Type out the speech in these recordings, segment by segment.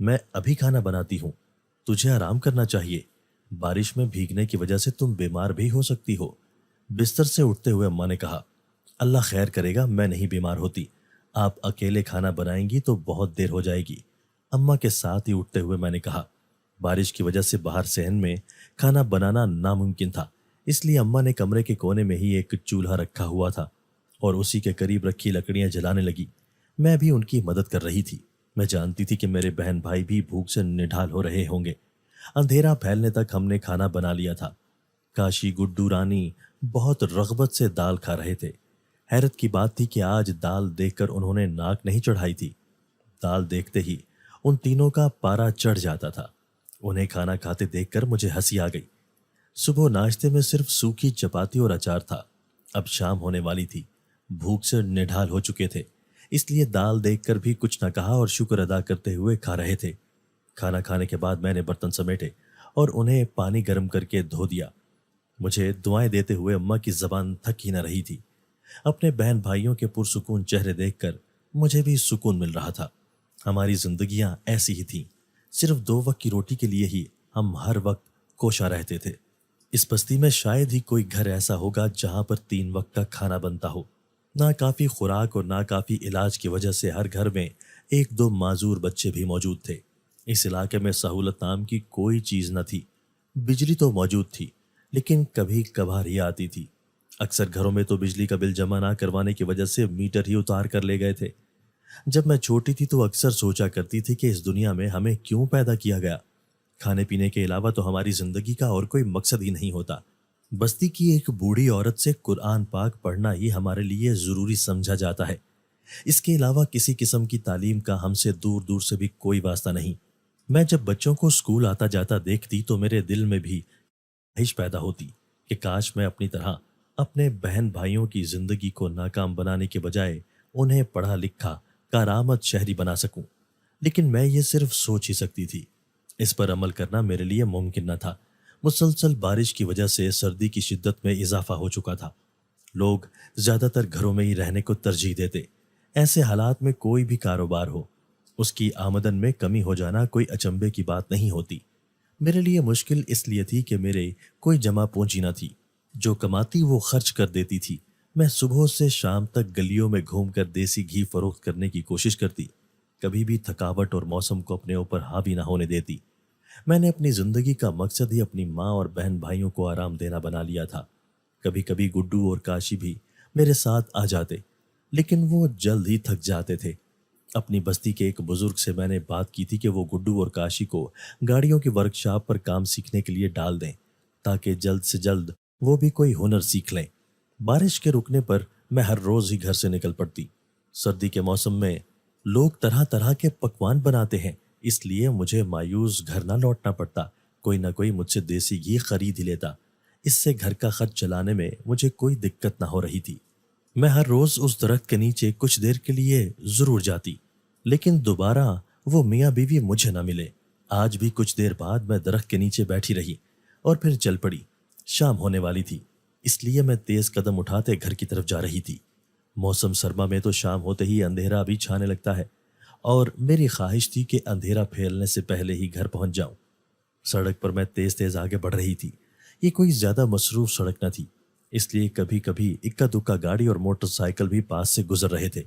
میں ابھی کھانا بناتی ہوں، تجھے آرام کرنا چاہیے، بارش میں بھیگنے کی وجہ سے تم بیمار بھی ہو سکتی ہو۔ بستر سے اٹھتے ہوئے اماں نے کہا، اللہ خیر کرے گا، میں نہیں بیمار ہوتی، آپ اکیلے کھانا بنائیں گی تو بہت دیر ہو جائے گی۔ اماں کے ساتھ ہی اٹھتے ہوئے میں نے کہا، بارش کی وجہ سے باہر صحن میں کھانا بنانا ناممکن تھا، اس لیے اماں نے کمرے کے کونے میں ہی ایک چولہا رکھا ہوا تھا اور اسی کے قریب رکھی لکڑیاں جلانے لگی۔ میں بھی ان کی مدد کر رہی تھی۔ میں جانتی تھی کہ میرے بہن بھائی بھی بھوک سے نڈھال ہو رہے ہوں گے۔ اندھیرا پھیلنے تک ہم نے کھانا بنا لیا تھا۔ کاشی، گڈو، رانی بہت رغبت سے دال کھا رہے تھے۔ حیرت کی بات تھی کہ آج دال دیکھ کر انہوں نے ناک نہیں چڑھائی تھی۔ دال دیکھتے ہی ان تینوں کا پارا چڑھ جاتا تھا۔ انہیں کھانا کھاتے دیکھ کر مجھے ہنسی آ گئی۔ صبح ناشتے میں صرف سوکھی چپاتی اور اچار تھا، اب شام ہونے والی تھی، بھوک سے نڈھال ہو چکے تھے، اس لیے دال دیکھ کر بھی کچھ نہ کہا اور شکر ادا کرتے ہوئے کھا رہے تھے۔ کھانا کھانے کے بعد میں نے برتن سمیٹے اور انہیں پانی گرم کر کے دھو دیا۔ مجھے دعائیں دیتے ہوئے اماں کی زبان تھک ہی نہ رہی تھی۔ اپنے بہن بھائیوں کے پرسکون چہرے دیکھ کر مجھے بھی سکون مل رہا تھا۔ ہماری زندگیاں ایسی ہی تھیں، صرف 2 وقت کی روٹی کے لیے ہی ہم ہر وقت کوشاں رہتے تھے۔ اس بستی میں شاید ہی کوئی گھر ایسا ہوگا جہاں پر 3 وقت کا کھانا بنتا ہو۔ ناکافی خوراک اور ناکافی علاج کی وجہ سے ہر گھر میں 1-2 معذور بچے بھی موجود تھے۔ اس علاقے میں سہولت نام کی کوئی چیز نہ تھی۔ بجلی تو موجود تھی، لیکن کبھی کبھار ہی آتی تھی۔ اکثر گھروں میں تو بجلی کا بل جمع نہ کروانے کی وجہ سے میٹر ہی اتار کر لے گئے تھے۔ جب میں چھوٹی تھی تو اکثر سوچا کرتی تھی کہ اس دنیا میں ہمیں کیوں پیدا کیا گیا؟ کھانے پینے کے علاوہ تو ہماری زندگی کا اور کوئی مقصد ہی نہیں ہوتا۔ بستی کی ایک بوڑھی عورت سے قرآن پاک پڑھنا ہی ہمارے لیے ضروری سمجھا جاتا ہے۔ اس کے علاوہ کسی قسم کی تعلیم کا ہم سے دور دور سے بھی کوئی واسطہ نہیں۔ میں جب بچوں کو اسکول آتا جاتا دیکھتی تو میرے دل میں بھی خواہش پیدا ہوتی کہ کاش میں اپنی طرح اپنے بہن بھائیوں کی زندگی کو ناکام بنانے کے بجائے انہیں پڑھا لکھا کارآمد شہری بنا سکوں، لیکن میں یہ صرف سوچ ہی سکتی تھی۔ اس پر عمل کرنا میرے لیے ممکن نہ تھا۔ مسلسل بارش کی وجہ سے سردی کی شدت میں اضافہ ہو چکا تھا۔ لوگ زیادہ تر گھروں میں ہی رہنے کو ترجیح دیتے۔ ایسے حالات میں کوئی بھی کاروبار ہو، اس کی آمدن میں کمی ہو جانا کوئی اچنبے کی بات نہیں ہوتی۔ میرے لیے مشکل اس لیے تھی کہ میرے کوئی جمع پونجی نہ تھی۔ جو کماتی وہ خرچ کر دیتی تھی۔ میں صبح سے شام تک گلیوں میں گھوم کر دیسی گھی فروخت کرنے کی کوشش کرتی، کبھی بھی تھکاوٹ اور موسم کو اپنے اوپر حاوی نہ ہونے دیتی۔ میں نے اپنی زندگی کا مقصد ہی اپنی ماں اور بہن بھائیوں کو آرام دینا بنا لیا تھا۔ کبھی کبھی گڈو اور کاشی بھی میرے ساتھ آ جاتے، لیکن وہ جلد ہی تھک جاتے تھے۔ اپنی بستی کے ایک بزرگ سے میں نے بات کی تھی کہ وہ گڈو اور کاشی کو گاڑیوں کی ورکشاپ پر کام سیکھنے کے لیے ڈال دیں، تاکہ جلد سے جلد وہ بھی کوئی ہنر سیکھ لیں۔ بارش کے رکنے پر میں ہر روز ہی گھر سے نکل پڑتی۔ سردی کے موسم میں لوگ طرح طرح کے پکوان بناتے ہیں، اس لیے مجھے مایوس گھر نہ لوٹنا پڑتا، کوئی نہ کوئی مجھ سے دیسی گھی خرید ہی لیتا۔ اس سے گھر کا خرچ چلانے میں مجھے کوئی دقت نہ ہو رہی تھی۔ میں ہر روز اس درخت کے نیچے کچھ دیر کے لیے ضرور جاتی، لیکن دوبارہ وہ میاں بیوی مجھے نہ ملے۔ آج بھی کچھ دیر بعد میں درخت کے نیچے بیٹھی رہی اور پھر چل پڑی۔ شام ہونے والی تھی، اس لیے میں تیز قدم اٹھاتے گھر کی طرف جا رہی تھی۔ موسم سرما میں تو شام ہوتے ہی اندھیرا بھی چھانے لگتا ہے، اور میری خواہش تھی کہ اندھیرا پھیلنے سے پہلے ہی گھر پہنچ جاؤں۔ سڑک پر میں تیز تیز آگے بڑھ رہی تھی۔ یہ کوئی زیادہ مصروف سڑک نہ تھی، اس لیے کبھی کبھی اکا دکا گاڑی اور موٹر سائیکل بھی پاس سے گزر رہے تھے۔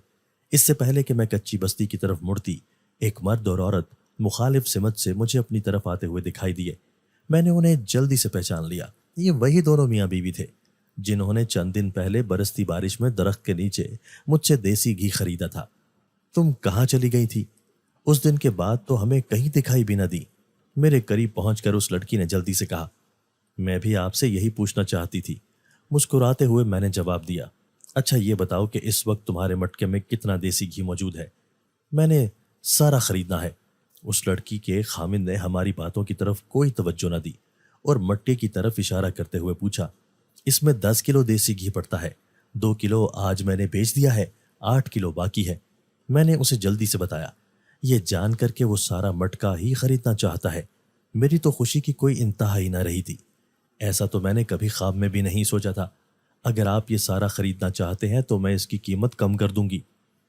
اس سے پہلے کہ میں کچی بستی کی طرف مڑتی، ایک مرد اور عورت مخالف سمت سے مجھے اپنی طرف آتے ہوئے دکھائی دیے۔ میں نے انہیں جلدی سے پہچان لیا۔ یہ وہی دونوں میاں بیوی تھے جنہوں نے چند دن پہلے برستی بارش میں درخت کے نیچے مجھ سے دیسی گھی خریدا تھا۔ تم کہاں چلی گئی تھی؟ اس دن کے بعد تو ہمیں کہیں دکھائی بھی نہ دی۔ میرے قریب پہنچ کر اس لڑکی نے جلدی سے کہا۔ میں بھی آپ سے یہی پوچھنا چاہتی تھی، مسکراتے ہوئے میں نے جواب دیا۔ اچھا یہ بتاؤ کہ اس وقت تمہارے مٹکے میں کتنا دیسی گھی موجود ہے؟ میں نے سارا خریدنا ہے۔ اس لڑکی کے خامند نے ہماری باتوں کی طرف کوئی توجہ نہ دی اور مٹکے کی طرف اشارہ کرتے ہوئے پوچھا، اس میں 10 کلو دیسی گھی پڑتا ہے، 2 کلو آج میں نے بیچ دیا ہے، 8 کلو باقی ہے۔ میں نے اسے جلدی سے بتایا، یہ جان کر کہ وہ سارا مٹکا ہی خریدنا چاہتا ہے۔ میری تو خوشی کی کوئی انتہا ہی نہ رہی تھی۔ ایسا تو میں نے کبھی خواب میں بھی نہیں سوچا تھا۔ اگر آپ یہ سارا خریدنا چاہتے ہیں تو میں اس کی قیمت کم کر دوں گی۔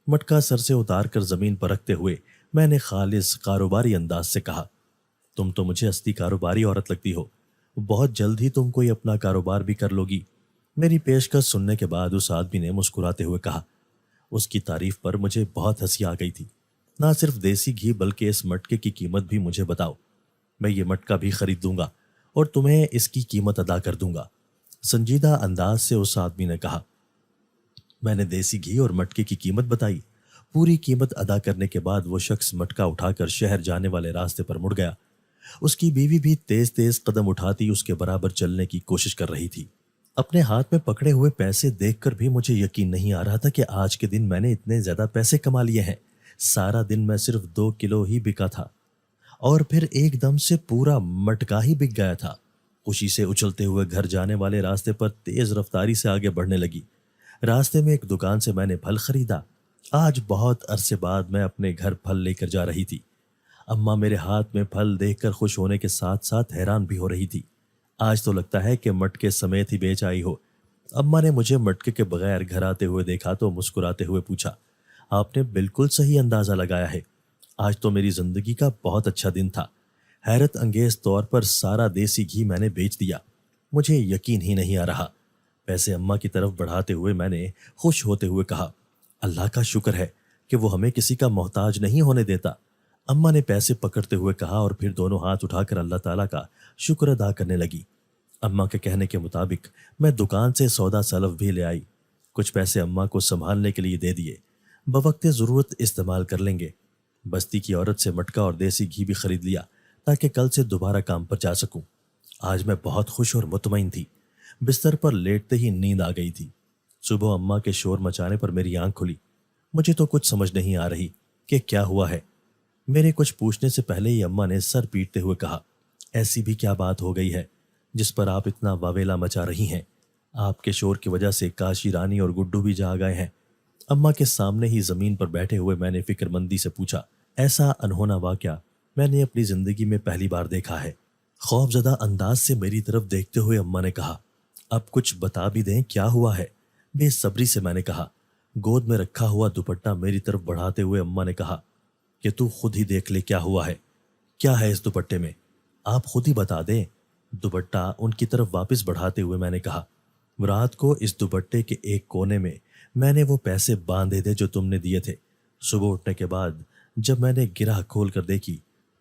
مٹکا سر سے اتار کر زمین پر رکھتے ہوئے میں نے خالص کاروباری انداز سے کہا۔ تم تو مجھے اصلی کاروباری عورت لگتی ہو، بہت جلد ہی تم کوئی اپنا کاروبار بھی کر لو گی۔ میری پیشکش سننے کے بعد اس آدمی نے مسکراتے ہوئے کہا۔ اس کی تعریف پر مجھے بہت ہنسی آ گئی تھی۔ نہ صرف دیسی گھی بلکہ اس مٹکے کی قیمت بھی مجھے بتاؤ، میں یہ مٹکا بھی خرید دوں گا اور تمہیں اس کی قیمت ادا کر دوں گا، سنجیدہ انداز سے اس آدمی نے کہا۔ میں نے دیسی گھی اور مٹکے کی قیمت بتائی۔ پوری قیمت ادا کرنے کے بعد وہ شخص مٹکا اٹھا کر شہر جانے والے راستے پر مڑ گیا۔ اس کی بیوی بھی تیز تیز قدم اٹھاتی اس کے برابر چلنے کی کوشش کر رہی تھی۔ اپنے ہاتھ میں پکڑے ہوئے پیسے دیکھ کر بھی مجھے یقین نہیں آ رہا تھا کہ آج کے دن میں نے اتنے زیادہ پیسے کما لیے ہیں۔ سارا دن میں صرف 2 کلو ہی بکا تھا اور پھر ایک دم سے پورا مٹکا ہی بک گیا تھا۔ خوشی سے اچھلتے ہوئے گھر جانے والے راستے پر تیز رفتاری سے آگے بڑھنے لگی۔ راستے میں ایک دکان سے میں نے پھل خریدا۔ آج بہت عرصے بعد میں اپنے گھر پھل لے کر جا رہی تھی۔ اماں میرے ہاتھ میں پھل دیکھ کر خوش ہونے کے ساتھ ساتھ حیران بھی ہو رہی تھی۔ آج تو لگتا ہے کہ مٹکے سمیت ہی بیچ آئی ہو۔ اماں نے مجھے مٹکے کے بغیر گھر آتے ہوئے دیکھا تو مسکراتے ہوئے پوچھا، آپ نے بالکل صحیح اندازہ لگایا ہے، آج تو میری زندگی کا بہت اچھا دن تھا۔ حیرت انگیز طور پر سارا دیسی گھی میں نے بیچ دیا۔ مجھے یقین ہی نہیں آ رہا۔ پیسے اماں کی طرف بڑھاتے ہوئے میں نے خوش ہوتے ہوئے کہا، اللہ کا شکر ہے کہ وہ ہمیں کسی کا محتاج نہیں ہونے دیتا۔ اماں نے پیسے پکڑتے ہوئے کہا اور پھر دونوں ہاتھ اٹھا کر اللہ تعالیٰ کا شکر ادا کرنے لگی۔ اماں کے کہنے کے مطابق میں دکان سے سودا سلف بھی لے آئی۔ کچھ پیسے اماں کو سنبھالنے کے لیے دے دیے، بوقت ضرورت استعمال کر لیں گے۔ بستی کی عورت سے مٹکا اور دیسی گھی بھی خرید لیا تاکہ کل سے دوبارہ کام پر جا سکوں۔ آج میں بہت خوش اور مطمئن تھی۔ بستر پر لیٹتے ہی نیند آ گئی تھی۔ صبح اماں کے شور مچانے پر میری آنکھ کھلی۔ مجھے تو کچھ سمجھ نہیں آ رہی کہ کیا ہوا ہے۔ میرے کچھ پوچھنے سے پہلے ہی اماں نے سر پیٹتے ہوئے کہا، ایسی بھی کیا بات ہو گئی ہے جس پر آپ اتنا واویلا مچا رہی ہیں؟ آپ کے شور کی وجہ سے کاشی رانی اور گڈو بھی جاگ گئے ہیں۔ اماں کے سامنے ہی زمین پر بیٹھے ہوئے میں نے فکر مندی سے پوچھا، ایسا انہونا واقعہ میں نے اپنی زندگی میں پہلی بار دیکھا ہے۔ خوف زدہ انداز سے میری طرف دیکھتے ہوئے اماں نے کہا، اب کچھ بتا بھی دیں کیا ہوا ہے؟ بے صبری سے میں نے کہا۔ گود میں رکھا ہوا دوپٹہ میری طرف بڑھاتے ہوئے اماں نے کہا کہ تو خود ہی دیکھ لے کیا ہوا ہے۔ کیا ہے اس دوپٹے میں؟ آپ خود ہی بتا دیں۔ دوپٹہ ان کی طرف واپس بڑھاتے ہوئے میں نے کہا، رات کو اس دوپٹے کے ایک کونے میں نے وہ پیسے باندھے تھے جو تم نے دیے تھے۔ صبح اٹھنے کے بعد جب میں نے گرہ کھول کر دیکھی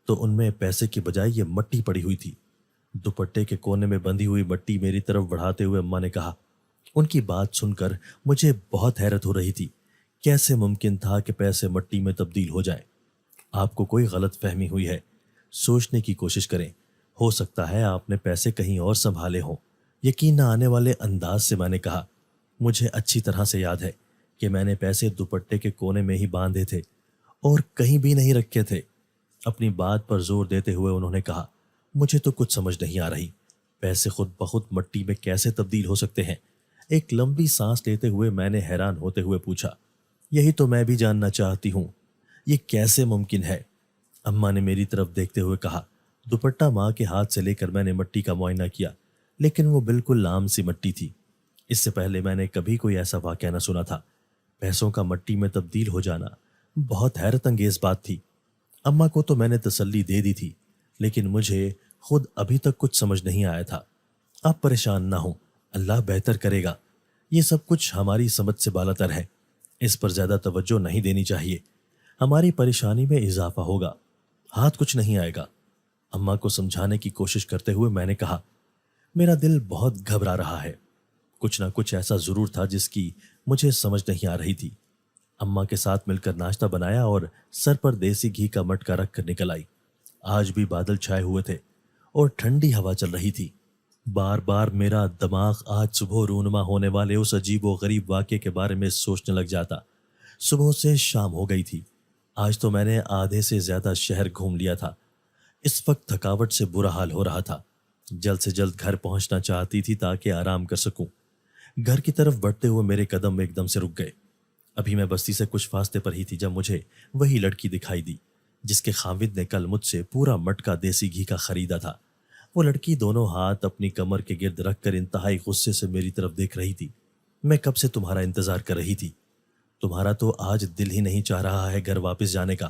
تو ان میں پیسے کی بجائے یہ مٹی پڑی ہوئی تھی۔ دوپٹے کے کونے میں بندھی ہوئی مٹی میری طرف بڑھاتے ہوئے اماں نے کہا۔ ان کی بات سن کر مجھے بہت حیرت ہو رہی تھی۔ کیسے ممکن تھا کہ پیسے مٹی میں تبدیل ہو جائیں؟ آپ کو کوئی غلط فہمی ہوئی ہے، سوچنے کی کوشش کریں، ہو سکتا ہے آپ نے پیسے کہیں اور سنبھالے ہوں۔ یقین نہ آنے والے انداز سے میں نے کہا، مجھے اچھی طرح سے یاد ہے کہ میں نے پیسے دوپٹے کے کونے میں ہی باندھے تھے اور کہیں بھی نہیں رکھے تھے۔ اپنی بات پر زور دیتے ہوئے انہوں نے کہا، مجھے تو کچھ سمجھ نہیں آ رہی، پیسے خود بخود مٹی میں کیسے تبدیل ہو سکتے ہیں؟ ایک لمبی سانس لیتے ہوئے میں نے حیران ہوتے ہوئے پوچھا، یہی تو میں بھی جاننا چاہتی ہوں، یہ کیسے ممکن ہے؟ اماں نے میری طرف دیکھتے ہوئے کہا۔ دوپٹہ ماں کے ہاتھ سے لے کر میں نے مٹی کا معائنہ کیا، لیکن وہ بالکل عام سی مٹی تھی۔ اس سے پہلے میں نے کبھی کوئی ایسا واقعہ نہ سنا تھا۔ پیسوں کا مٹی میں تبدیل ہو جانا بہت حیرت انگیز بات تھی۔ اماں کو تو میں نے تسلی دے دی تھی، لیکن مجھے خود ابھی تک کچھ سمجھ نہیں آیا تھا۔ آپ پریشان نہ ہوں، اللہ بہتر کرے گا۔ یہ سب کچھ ہماری سمجھ سے بالاتر ہے، اس پر زیادہ توجہ نہیں دینی چاہیے، ہماری پریشانی میں اضافہ ہوگا، ہاتھ کچھ نہیں آئے گا۔ اماں کو سمجھانے کی کوشش کرتے ہوئے میں نے کہا، میرا دل بہت گھبرا رہا ہے، کچھ نہ کچھ ایسا ضرور تھا جس کی مجھے سمجھ نہیں آ رہی تھی۔ اماں کے ساتھ مل کر ناشتہ بنایا اور سر پر دیسی گھی کا مٹکا رکھ کر نکل آئی۔ آج بھی بادل چھائے ہوئے تھے اور ٹھنڈی ہوا چل رہی تھی۔ بار بار میرا دماغ آج صبح رونما ہونے والے اس عجیب و غریب واقعے کے بارے میں سوچنے لگ جاتا۔ صبح سے شام ہو گئی تھی۔ آج تو میں نے آدھے سے زیادہ شہر گھوم لیا تھا۔ اس وقت تھکاوٹ سے برا حال ہو رہا تھا۔ جلد سے جلد گھر پہنچنا چاہتی تھی تاکہ آرام کر سکوں۔ گھر کی طرف بڑھتے ہوئے میرے قدم ایک دم سے رک گئے۔ ابھی میں بستی سے کچھ فاصلے پر ہی تھی جب مجھے وہی لڑکی دکھائی دی جس کے خاوند نے کل مجھ سے پورا مٹکا دیسی گھی کا خریدا تھا۔ وہ لڑکی دونوں ہاتھ اپنی کمر کے گرد رکھ کر انتہائی غصے سے میری طرف دیکھ رہی تھی۔ میں کب سے تمہارا انتظار کر رہی تھی، تمہارا تو آج دل ہی نہیں چاہ رہا ہے گھر واپس جانے کا،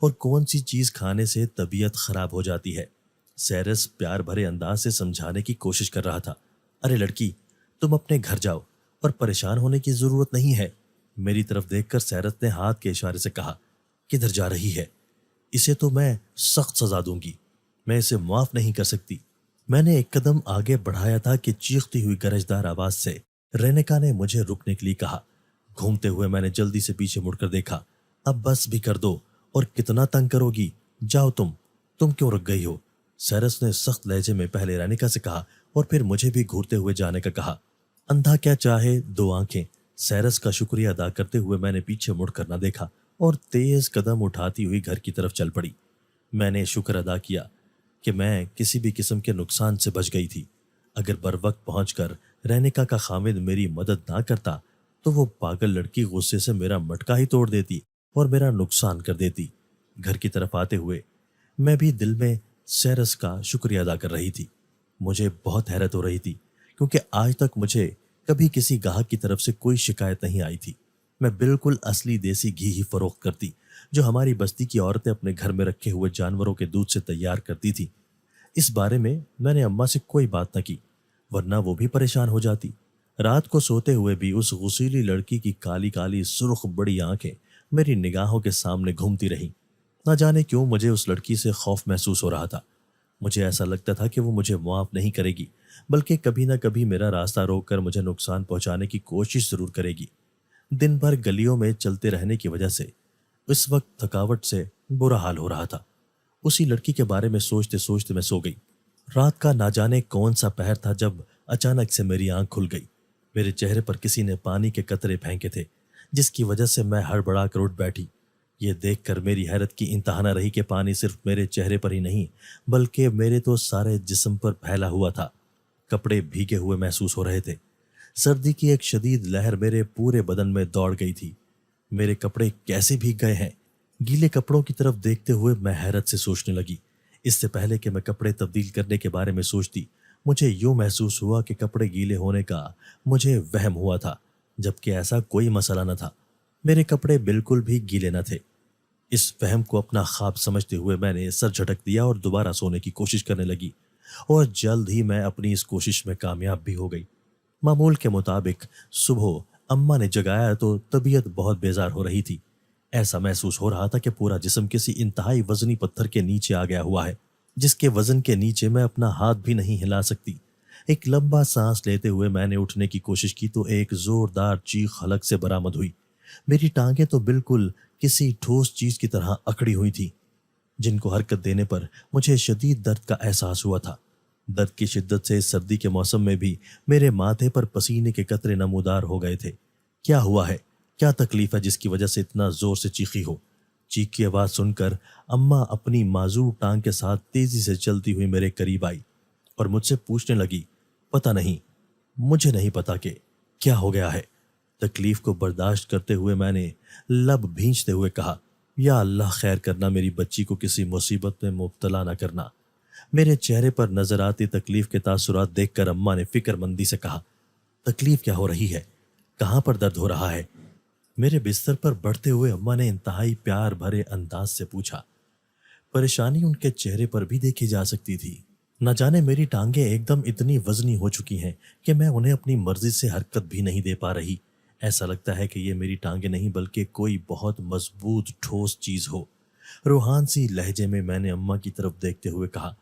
اور کون سی چیز کھانے سے طبیعت خراب ہو جاتی ہے۔ سیرس پیار بھرے انداز سے سمجھانے کی کوشش کر رہا تھا۔ ارے لڑکی، تم اپنے گھر جاؤ اور پریشان ہونے کی ضرورت نہیں ہے۔ میری طرف دیکھ کر سیرس نے ہاتھ کے اشارے سے کہا، کدھر جا رہی ہے؟ اسے تو میں سخت سزا دوں گی، میں اسے معاف نہیں کر سکتی۔ میں نے ایک قدم آگے بڑھایا تھا کہ چیختی ہوئی گرجدار آواز سے رینیکا نے مجھے رکنے کے لیے کہا۔ گھومتے ہوئے میں نے جلدی سے پیچھے مڑ کر دیکھا۔ اب بس بھی کر دو، اور کتنا تنگ کرو گی؟ جاؤ تم کیوں رک گئی ہو؟ سیرس نے سخت لہجے میں پہلے رینیکا سے کہا اور پھر مجھے بھی گھورتے ہوئے جانے کا کہا۔ اندھا کیا چاہے دو آنکھیں۔ سیرس کا شکریہ ادا کرتے ہوئے میں نے پیچھے مڑ کر نہ دیکھا اور تیز قدم اٹھاتی ہوئی گھر کی طرف چل پڑی۔ میں نے شکر ادا کیا کہ میں کسی بھی قسم کے نقصان سے بچ گئی تھی۔ اگر بر وقت پہنچ کر رینیکا کا خامد میری مدد نہ کرتا تو وہ پاگل لڑکی غصے سے میرا مٹکا ہی توڑ دیتی اور میرا نقصان کر دیتی۔ گھر کی طرف آتے ہوئے میں بھی دل میں سیرس کا شکریہ ادا کر رہی تھی۔ مجھے بہت حیرت ہو رہی تھی کیونکہ آج تک مجھے کبھی کسی گاہک کی طرف سے کوئی شکایت نہیں آئی تھی۔ میں بالکل اصلی دیسی گھی ہی فروخت کرتی جو ہماری بستی کی عورتیں اپنے گھر میں رکھے ہوئے جانوروں کے دودھ سے تیار کرتی تھی۔ اس بارے میں نے اماں سے کوئی بات نہ کی، ورنہ وہ بھی پریشان ہو جاتی۔ رات کو سوتے ہوئے بھی اس غسیلی لڑکی کی کالی کالی سرخ بڑی آنکھیں میری نگاہوں کے سامنے گھومتی رہیں۔ نہ جانے کیوں مجھے اس لڑکی سے خوف محسوس ہو رہا تھا۔ مجھے ایسا لگتا تھا کہ وہ مجھے معاف نہیں کرے گی، بلکہ کبھی نہ کبھی میرا راستہ روک کر مجھے نقصان پہنچانے کی کوشش ضرور کرے گی۔ دن بھر گلیوں میں چلتے رہنے کی وجہ سے اس وقت تھکاوٹ سے برا حال ہو رہا تھا۔ اسی لڑکی کے بارے میں سوچتے سوچتے میں سو گئی۔ رات کا نہ جانے کون سا پہر تھا جب اچانک سے میری آنکھ کھل گئی۔ میرے چہرے پر کسی نے پانی کے قطرے پھینکے تھے، جس کی وجہ سے میں ہڑبڑا کر اٹھ بیٹھی۔ یہ دیکھ کر میری حیرت کی انتہا نہ رہی کہ پانی صرف میرے چہرے پر ہی نہیں بلکہ میرے تو سارے جسم پر پھیلا ہوا تھا۔ کپڑے بھیگے ہوئے محسوس ہو رہے تھے۔ سردی کی ایک شدید لہر میرے پورے بدن میں دوڑ گئی تھی۔ میرے کپڑے کیسے بھیگ گئے ہیں؟ گیلے کپڑوں کی طرف دیکھتے ہوئے میں حیرت سے سوچنے لگی۔ اس سے پہلے کہ میں کپڑے تبدیل کرنے کے بارے میں سوچتی، مجھے یوں محسوس ہوا کہ کپڑے گیلے ہونے کا مجھے وہم ہوا تھا، جبکہ ایسا کوئی مسئلہ نہ تھا۔ میرے کپڑے بالکل بھی گیلے نہ تھے۔ اس وہم کو اپنا خواب سمجھتے ہوئے میں نے سر جھٹک دیا اور دوبارہ سونے کی کوشش کرنے لگی، اور جلد ہی میں اپنی اس کوشش میں کامیاب بھی ہو گئی۔ معمول کے مطابق صبح اماں نے جگایا تو طبیعت بہت بیزار ہو رہی تھی۔ ایسا محسوس ہو رہا تھا کہ پورا جسم کسی انتہائی وزنی پتھر کے نیچے آ گیا ہوا ہے، جس کے وزن کے نیچے میں اپنا ہاتھ بھی نہیں ہلا سکتی۔ ایک لمبا سانس لیتے ہوئے میں نے اٹھنے کی کوشش کی تو ایک زوردار چیخ حلق سے برآمد ہوئی۔ میری ٹانگیں تو بالکل کسی ٹھوس چیز کی طرح اکڑی ہوئی تھی، جن کو حرکت دینے پر مجھے شدید درد کا احساس ہوا تھا۔ درد کی شدت سے اس سردی کے موسم میں بھی میرے ماتھے پر پسینے کے قطرے نمودار ہو گئے تھے۔ کیا ہوا ہے؟ کیا تکلیف ہے جس کی وجہ سے اتنا زور سے چیخی ہو؟ چیخ کی آواز سن کر اماں اپنی معذور ٹانگ کے ساتھ تیزی سے چلتی ہوئی میرے قریب آئی اور مجھ سے پوچھنے لگی، پتہ نہیں، مجھے نہیں پتا کہ کیا ہو گیا ہے۔ تکلیف کو برداشت کرتے ہوئے میں نے لب بھینچتے ہوئے کہا، یا اللہ خیر کرنا، میری بچی کو کسی مصیبت میں مبتلا نہ کرنا۔ میرے چہرے پر نظر آتی تکلیف کے تاثرات دیکھ کر اماں نے فکر مندی سے کہا، تکلیف کیا ہو رہی ہے؟ کہاں پر درد ہو رہا ہے؟ میرے بستر پر بڑھتے ہوئے اماں نے انتہائی پیار بھرے انداز سے پوچھا۔ پریشانی ان کے چہرے پر بھی دیکھی جا سکتی تھی۔ نہ جانے میری ٹانگیں ایک دم اتنی وزنی ہو چکی ہیں کہ میں انہیں اپنی مرضی سے حرکت بھی نہیں دے پا رہی۔ ایسا لگتا ہے کہ یہ میری ٹانگیں نہیں بلکہ کوئی بہت مضبوط ٹھوس چیز ہو۔ روحان سی لہجے میں نے اماں کی طرف دیکھتے ہوئے کہا۔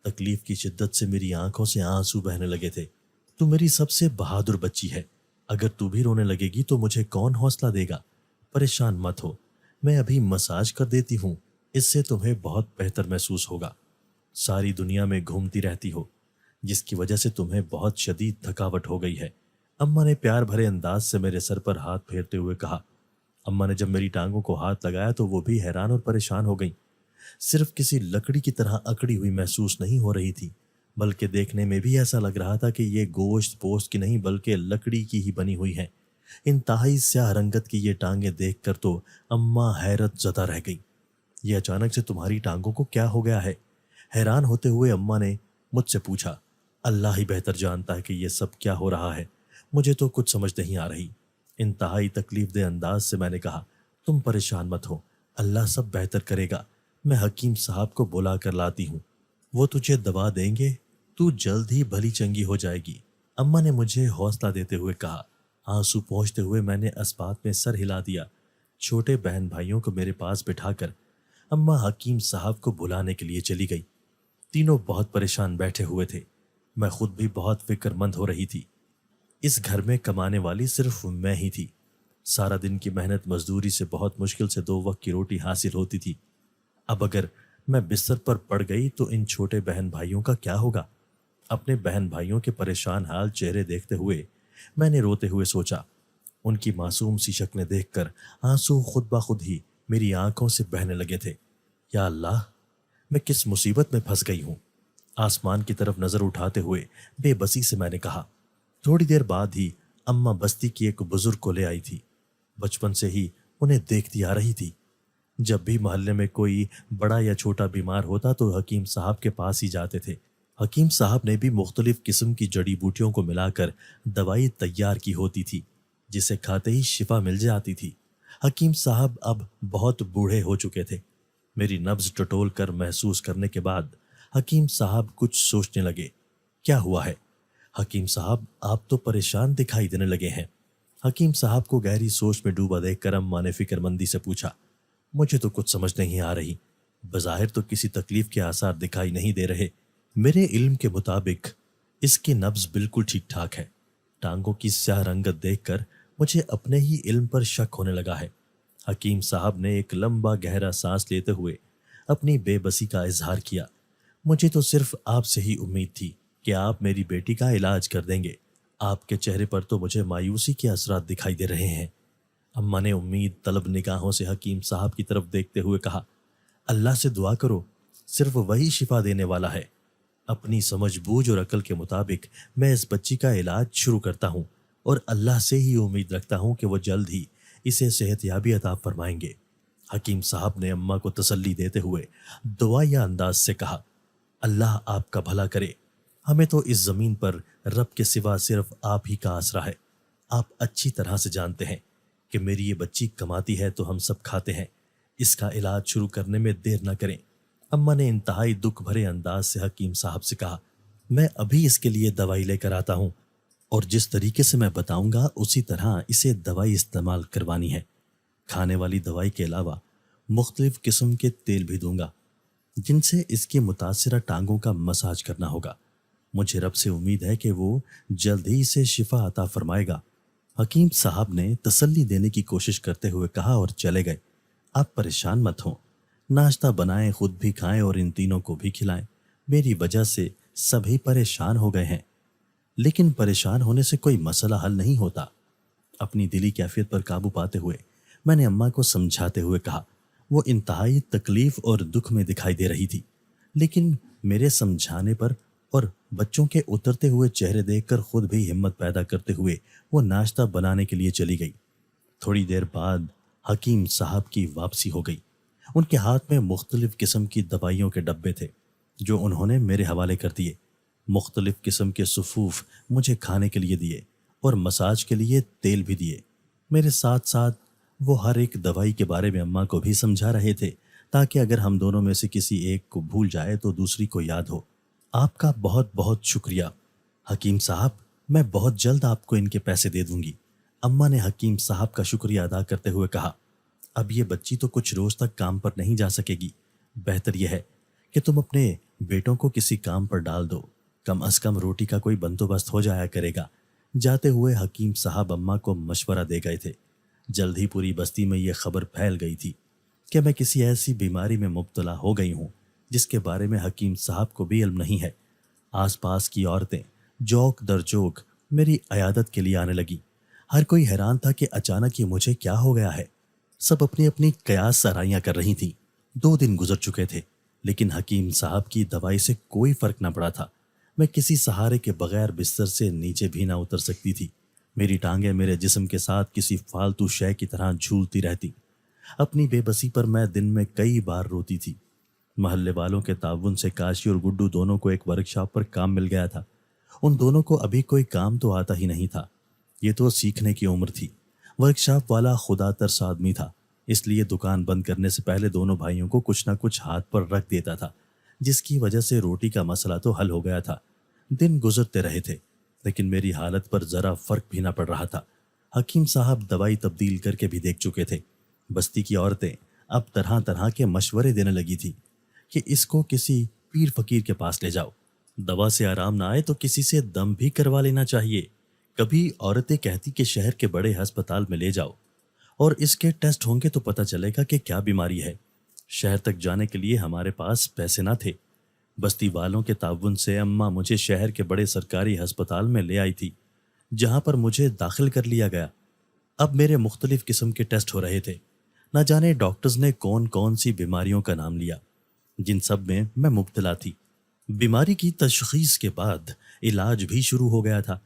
تکلیف کی شدت سے میری آنکھوں سے آنسو بہنے لگے تھے۔ تو میری سب سے بہادر بچی ہے، اگر تو بھی رونے لگے گی تو مجھے کون حوصلہ دے گا؟ پریشان مت ہو، میں ابھی مساج کر دیتی ہوں، اس سے تمہیں بہت بہتر محسوس ہوگا۔ ساری دنیا میں گھومتی رہتی ہو، جس کی وجہ سے تمہیں بہت شدید تھکاوٹ ہو گئی ہے۔ اماں نے پیار بھرے انداز سے میرے سر پر ہاتھ پھیرتے ہوئے کہا۔ اماں نے جب میری ٹانگوں کو ہاتھ لگایا تو وہ بھی حیران اور پریشان ہو گئیں۔ صرف کسی لکڑی کی طرح اکڑی ہوئی محسوس نہیں ہو رہی تھی، بلکہ دیکھنے میں بھی ایسا لگ رہا تھا کہ یہ گوشت پوست کی نہیں بلکہ لکڑی کی ہی بنی ہوئی ہیں۔ انتہائی سیاہ رنگت کی یہ ٹانگیں دیکھ کر تو اماں حیرت زدہ رہ گئی۔ یہ اچانک سے تمہاری ٹانگوں کو کیا ہو گیا ہے؟ حیران ہوتے ہوئے اماں نے مجھ سے پوچھا۔ اللہ ہی بہتر جانتا ہے کہ یہ سب کیا ہو رہا ہے، مجھے تو کچھ سمجھ نہیں آ رہی۔ انتہائی تکلیف دہ انداز سے میں نے کہا، تم پریشان مت ہو، اللہ سب بہتر کرے گا، میں حکیم صاحب کو بلا کر لاتی ہوں، وہ تجھے دوا دیں گے، تو جلد ہی بھلی چنگی ہو جائے گی، اماں نے مجھے حوصلہ دیتے ہوئے کہا۔ آنسو پہنچتے ہوئے میں نے اسبات میں سر ہلا دیا۔ چھوٹے بہن بھائیوں کو میرے پاس بٹھا کر اماں حکیم صاحب کو بلانے کے لیے چلی گئی۔ تینوں بہت پریشان بیٹھے ہوئے تھے، میں خود بھی بہت فکر مند ہو رہی تھی۔ اس گھر میں کمانے والی صرف میں ہی تھی۔ سارا دن کی محنت مزدوری سے بہت مشکل سے 2 وقت کی روٹی حاصل ہوتی تھی۔ اب اگر میں بستر پر پڑ گئی تو ان چھوٹے بہن بھائیوں کا کیا ہوگا؟ اپنے بہن بھائیوں کے پریشان حال چہرے دیکھتے ہوئے میں نے روتے ہوئے سوچا۔ ان کی معصوم سی شکلیں دیکھ کر آنسو خود بخود ہی میری آنکھوں سے بہنے لگے تھے۔ یا اللہ، میں کس مصیبت میں پھنس گئی ہوں؟ آسمان کی طرف نظر اٹھاتے ہوئے بے بسی سے میں نے کہا۔ تھوڑی دیر بعد ہی اماں بستی کی ایک بزرگ کو لے آئی تھی۔ بچپن سے ہی انہیں دیکھتی آ رہی تھی۔ جب بھی محلے میں کوئی بڑا یا چھوٹا بیمار ہوتا تو حکیم صاحب کے پاس ہی جاتے تھے۔ حکیم صاحب نے بھی مختلف قسم کی جڑی بوٹیوں کو ملا کر دوائی تیار کی ہوتی تھی، جسے کھاتے ہی شفا مل جاتی تھی۔ حکیم صاحب اب بہت بوڑھے ہو چکے تھے۔ میری نبض ٹٹول کر محسوس کرنے کے بعد حکیم صاحب کچھ سوچنے لگے۔ کیا ہوا ہے حکیم صاحب؟ آپ تو پریشان دکھائی دینے لگے ہیں۔ حکیم صاحب کو گہری سوچ میں ڈوبا دیکھ کر اماں نے فکر مندی سے پوچھا۔ مجھے تو کچھ سمجھ نہیں آ رہی، بظاہر تو کسی تکلیف کے آثار دکھائی نہیں دے رہے۔ میرے علم کے مطابق اس کی نبض بالکل ٹھیک ٹھاک ہے۔ ٹانگوں کی سیاہ رنگت دیکھ کر مجھے اپنے ہی علم پر شک ہونے لگا ہے۔ حکیم صاحب نے ایک لمبا گہرا سانس لیتے ہوئے اپنی بے بسی کا اظہار کیا۔ مجھے تو صرف آپ سے ہی امید تھی کہ آپ میری بیٹی کا علاج کر دیں گے۔ آپ کے چہرے پر تو مجھے مایوسی کے اثرات دکھائی دے رہے ہیں۔ اماں نے امید طلب نگاہوں سے حکیم صاحب کی طرف دیکھتے ہوئے کہا۔ اللہ سے دعا کرو، صرف وہی شفا دینے والا ہے۔ اپنی سمجھ بوجھ اور عقل کے مطابق میں اس بچی کا علاج شروع کرتا ہوں اور اللہ سے ہی امید رکھتا ہوں کہ وہ جلد ہی اسے صحت یابی عطا فرمائیں گے۔ حکیم صاحب نے اماں کو تسلی دیتے ہوئے دعائیا انداز سے کہا۔ اللہ آپ کا بھلا کرے، ہمیں تو اس زمین پر رب کے سوا صرف آپ ہی کا آسرا ہے۔ آپ اچھی طرح سے جانتے ہیں کہ میری یہ بچی کماتی ہے تو ہم سب کھاتے ہیں، اس کا علاج شروع کرنے میں دیر نہ کریں۔ اماں نے انتہائی دکھ بھرے انداز سے حکیم صاحب سے کہا۔ میں ابھی اس کے لیے دوائی لے کر آتا ہوں، اور جس طریقے سے میں بتاؤں گا اسی طرح اسے دوائی استعمال کروانی ہے۔ کھانے والی دوائی کے علاوہ مختلف قسم کے تیل بھی دوں گا جن سے اس کی متاثرہ ٹانگوں کا مساج کرنا ہوگا۔ مجھے رب سے امید ہے کہ وہ جلد ہی اسے شفا عطا فرمائے گا۔ حکیم صاحب نے تسلی دینے کی کوشش کرتے ہوئے کہا اور چلے گئے۔ آپ پریشان مت ہوں، ناشتہ بنائیں، خود بھی کھائیں اور ان تینوں کو بھی کھلائیں۔ میری وجہ سے سبھی پریشان ہو گئے ہیں، لیکن پریشان ہونے سے کوئی مسئلہ حل نہیں ہوتا۔ اپنی دلی کیفیت پر قابو پاتے ہوئے میں نے اماں کو سمجھاتے ہوئے کہا۔ وہ انتہائی تکلیف اور دکھ میں دکھائی دے رہی تھی، لیکن میرے سمجھانے پر اور بچوں کے اترتے ہوئے چہرے دیکھ کر خود بھی ہمت پیدا کرتے ہوئے وہ ناشتہ بنانے کے لیے چلی گئی۔ تھوڑی دیر بعد حکیم صاحب کی واپسی ہو گئی۔ ان کے ہاتھ میں مختلف قسم کی دوائیوں کے ڈبے تھے جو انہوں نے میرے حوالے کر دیے۔ مختلف قسم کے صفوف مجھے کھانے کے لیے دیے اور مساج کے لیے تیل بھی دیے۔ میرے ساتھ ساتھ وہ ہر ایک دوائی کے بارے میں اماں کو بھی سمجھا رہے تھے تاکہ اگر ہم دونوں میں سے کسی ایک کو بھول جائے تو دوسری کو یاد ہو۔ آپ کا بہت بہت شکریہ حکیم صاحب، میں بہت جلد آپ کو ان کے پیسے دے دوں گی، اماں نے حکیم صاحب کا شکریہ ادا کرتے ہوئے کہا۔ اب یہ بچی تو کچھ روز تک کام پر نہیں جا سکے گی، بہتر یہ ہے کہ تم اپنے بیٹوں کو کسی کام پر ڈال دو، کم از کم روٹی کا کوئی بندوبست ہو جایا کرے گا۔ جاتے ہوئے حکیم صاحب اماں کو مشورہ دے گئے تھے۔ جلد ہی پوری بستی میں یہ خبر پھیل گئی تھی کہ میں کسی ایسی بیماری میں مبتلا ہو گئی ہوں جس کے بارے میں حکیم صاحب کو بھی علم نہیں ہے۔ آس پاس کی عورتیں جوک در جوک میری عیادت کے لیے آنے لگی۔ ہر کوئی حیران تھا کہ اچانک یہ مجھے کیا ہو گیا ہے۔ سب اپنی اپنی قیاس سرائیاں کر رہی تھیں۔ 2 دن گزر چکے تھے لیکن حکیم صاحب کی دوائی سے کوئی فرق نہ پڑا تھا۔ میں کسی سہارے کے بغیر بستر سے نیچے بھی نہ اتر سکتی تھی۔ میری ٹانگیں میرے جسم کے ساتھ کسی فالتو شے کی طرح جھولتی رہتی۔ اپنی بے بسی پر میں دن میں کئی بار روتی تھی۔ محلے والوں کے تعاون سے کاشی اور گڈو دونوں کو ایک ورکشاپ پر کام مل گیا تھا۔ ان دونوں کو ابھی کوئی کام تو آتا ہی نہیں تھا، یہ تو سیکھنے کی عمر تھی۔ ورکشاپ والا خدا ترس آدمی تھا، اس لیے دکان بند کرنے سے پہلے دونوں بھائیوں کو کچھ نہ کچھ ہاتھ پر رکھ دیتا تھا، جس کی وجہ سے روٹی کا مسئلہ تو حل ہو گیا تھا۔ دن گزرتے رہے تھے لیکن میری حالت پر ذرا فرق بھی نہ پڑ رہا تھا۔ حکیم صاحب دوائی تبدیل کر کے بھی دیکھ چکے تھے۔ بستی کی عورتیں اب طرح طرح کے مشورے دینے لگی تھی کہ اس کو کسی پیر فقیر کے پاس لے جاؤ، دوا سے آرام نہ آئے تو کسی سے دم بھی کروا لینا چاہیے۔ کبھی عورتیں کہتی کہ شہر کے بڑے ہسپتال میں لے جاؤ اور اس کے ٹیسٹ ہوں گے تو پتہ چلے گا کہ کیا بیماری ہے۔ شہر تک جانے کے لیے ہمارے پاس پیسے نہ تھے۔ بستی والوں کے تعاون سے اماں مجھے شہر کے بڑے سرکاری ہسپتال میں لے آئی تھی، جہاں پر مجھے داخل کر لیا گیا۔ اب میرے مختلف قسم کے ٹیسٹ ہو رہے تھے۔ نہ جانے ڈاکٹرز نے کون کون سی بیماریوں کا نام لیا، جن سب میں میں مبتلا تھی۔ بیماری کی تشخیص کے بعد علاج بھی شروع ہو گیا تھا،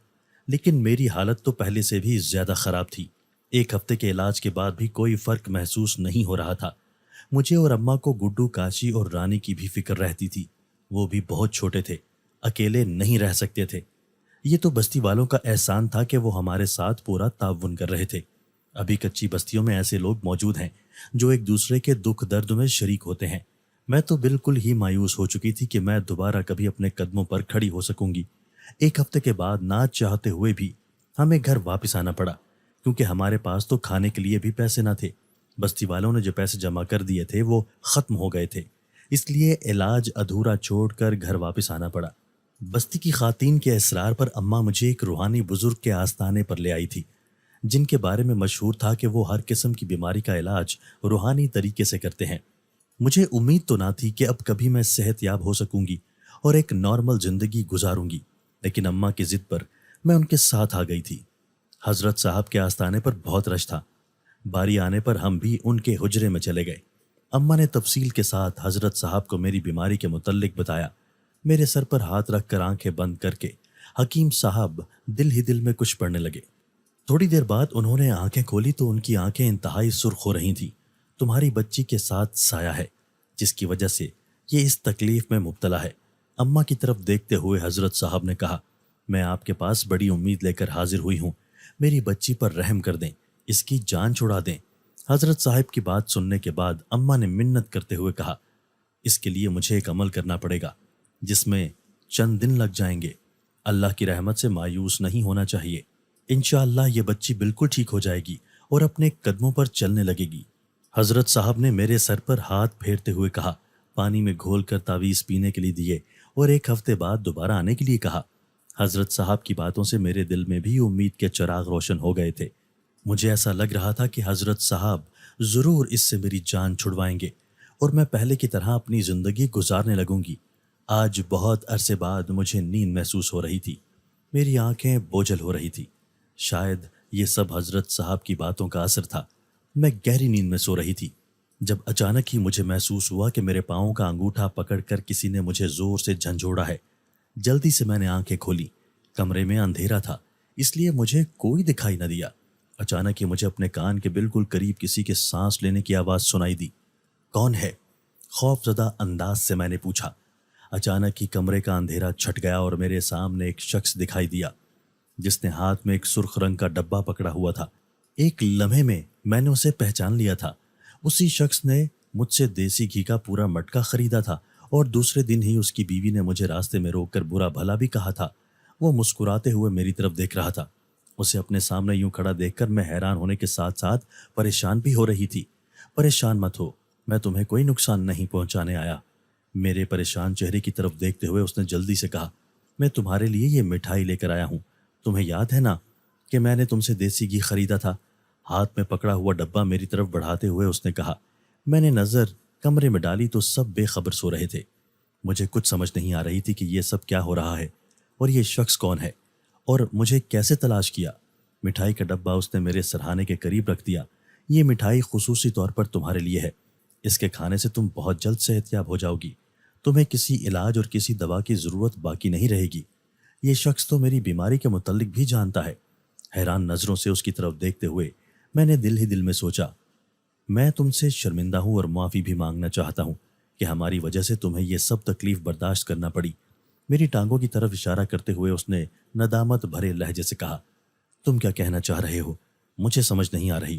لیکن میری حالت تو پہلے سے بھی زیادہ خراب تھی۔ ایک ہفتے کے علاج کے بعد بھی کوئی فرق محسوس نہیں ہو رہا تھا۔ مجھے اور اماں کو گڈو، کاشی اور رانی کی بھی فکر رہتی تھی۔ وہ بھی بہت چھوٹے تھے، اکیلے نہیں رہ سکتے تھے۔ یہ تو بستی والوں کا احسان تھا کہ وہ ہمارے ساتھ پورا تعاون کر رہے تھے۔ ابھی کچی بستیوں میں ایسے لوگ موجود ہیں جو ایک دوسرے کے دکھ درد میں شریک ہوتے ہیں۔ میں تو بالکل ہی مایوس ہو چکی تھی کہ میں دوبارہ کبھی اپنے قدموں پر کھڑی ہو سکوں گی۔ ایک ہفتے کے بعد نہ چاہتے ہوئے بھی ہمیں گھر واپس آنا پڑا، کیونکہ ہمارے پاس تو کھانے کے لیے بھی پیسے نہ تھے۔ بستی والوں نے جو پیسے جمع کر دیے تھے وہ ختم ہو گئے تھے، اس لیے علاج ادھورا چھوڑ کر گھر واپس آنا پڑا۔ بستی کی خواتین کے اصرار پر اماں مجھے ایک روحانی بزرگ کے آستانے پر لے آئی تھی، جن کے بارے میں مشہور تھا کہ وہ ہر قسم کی بیماری کا علاج روحانی طریقے سے کرتے ہیں۔ مجھے امید تو نہ تھی کہ اب کبھی میں صحت یاب ہو سکوں گی اور ایک نارمل زندگی گزاروں گی، لیکن اماں کی ضد پر میں ان کے ساتھ آ گئی تھی۔ حضرت صاحب کے آستانے پر بہت رش تھا۔ باری آنے پر ہم بھی ان کے حجرے میں چلے گئے۔ اماں نے تفصیل کے ساتھ حضرت صاحب کو میری بیماری کے متعلق بتایا۔ میرے سر پر ہاتھ رکھ کر آنکھیں بند کر کے حکیم صاحب دل ہی دل میں کچھ پڑھنے لگے۔ تھوڑی دیر بعد انہوں نے آنکھیں کھولی تو ان کی آنکھیں انتہائی سرخ ہو رہی تھیں۔ تمہاری بچی کے ساتھ سایہ ہے، جس کی وجہ سے یہ اس تکلیف میں مبتلا ہے۔ اماں کی طرف دیکھتے ہوئے حضرت صاحب نے کہا، میں آپ کے پاس بڑی امید لے کر حاضر ہوئی ہوں، میری بچی پر رحم کر دیں، اس کی جان چھڑا دیں۔ حضرت صاحب کی بات سننے کے بعد اماں نے منت کرتے ہوئے کہا، اس کے لیے مجھے ایک عمل کرنا پڑے گا جس میں چند دن لگ جائیں گے۔ اللہ کی رحمت سے مایوس نہیں ہونا چاہیے۔ انشاءاللہ یہ بچی بالکل ٹھیک ہو جائے گی اور اپنے قدموں پر چلنے لگے گی۔ حضرت صاحب نے میرے سر پر ہاتھ پھیرتے ہوئے کہا، پانی میں گھول کر تعویذ پینے کے لیے دیے اور ایک ہفتے بعد دوبارہ آنے کے لیے کہا۔ حضرت صاحب کی باتوں سے میرے دل میں بھی امید کے چراغ روشن ہو گئے تھے۔ مجھے ایسا لگ رہا تھا کہ حضرت صاحب ضرور اس سے میری جان چھڑوائیں گے اور میں پہلے کی طرح اپنی زندگی گزارنے لگوں گی۔ آج بہت عرصے بعد مجھے نیند محسوس ہو رہی تھی، میری آنکھیں بوجھل ہو رہی تھی۔ شاید یہ سب حضرت صاحب کی باتوں کا اثر تھا۔ میں گہری نیند میں سو رہی تھی جب اچانک ہی مجھے محسوس ہوا کہ میرے پاؤں کا انگوٹھا پکڑ کر کسی نے مجھے زور سے جھنجھوڑا ہے۔ جلدی سے میں نے آنکھیں کھولی۔ کمرے میں اندھیرا تھا، اس لیے مجھے کوئی دکھائی نہ دیا۔ اچانک ہی مجھے اپنے کان کے بالکل قریب کسی کے سانس لینے کی آواز سنائی دی۔ کون ہے؟ خوف زدہ انداز سے میں نے پوچھا۔ اچانک ہی کمرے کا اندھیرا چھٹ گیا اور میرے سامنے ایک شخص دکھائی دیا جس نے ہاتھ میں ایک سرخ رنگ کا ڈبہ پکڑا ہوا تھا۔ ایک لمحے میں نے اسے پہچان لیا تھا۔ اسی شخص نے مجھ سے دیسی گھی کا پورا مٹکا خریدا تھا اور دوسرے دن ہی اس کی بیوی نے مجھے راستے میں روک کر برا بھلا بھی کہا تھا۔ وہ مسکراتے ہوئے میری طرف دیکھ رہا تھا۔ اسے اپنے سامنے یوں کھڑا دیکھ کر میں حیران ہونے کے ساتھ ساتھ پریشان بھی ہو رہی تھی۔ پریشان مت ہو، میں تمہیں کوئی نقصان نہیں پہنچانے آیا۔ میرے پریشان چہرے کی طرف دیکھتے ہوئے اس نے جلدی سے کہا، میں تمہارے لیے یہ مٹھائی لے کر آیا ہوں۔ تمہیں یاد ہے نا کہ میں نے تم سے دیسی گھی خریدا تھا؟ ہاتھ میں پکڑا ہوا ڈبہ میری طرف بڑھاتے ہوئے اس نے کہا۔ میں نے نظر کمرے میں ڈالی تو سب بے خبر سو رہے تھے۔ مجھے کچھ سمجھ نہیں آ رہی تھی کہ یہ سب کیا ہو رہا ہے اور یہ شخص کون ہے اور مجھے کیسے تلاش کیا۔ مٹھائی کا ڈبہ اس نے میرے سرہانے کے قریب رکھ دیا۔ یہ مٹھائی خصوصی طور پر تمہارے لیے ہے، اس کے کھانے سے تم بہت جلد صحت یاب ہو جاؤ گی، تمہیں کسی علاج اور کسی دوا کی ضرورت باقی نہیں رہے گی۔ یہ شخص تو میری بیماری کے متعلق بھی جانتا ہے۔ حیران نظروں سے اس کی طرف دیکھتے ہوئے میں نے دل ہی دل میں سوچا، میں تم سے شرمندہ ہوں اور معافی بھی مانگنا چاہتا ہوں کہ ہماری وجہ سے تمہیں یہ سب تکلیف برداشت کرنا پڑی۔ میری ٹانگوں کی طرف اشارہ کرتے ہوئے اس نے ندامت بھرے لہجے سے کہا، تم کیا کہنا چاہ رہے ہو؟ مجھے سمجھ نہیں آ رہی۔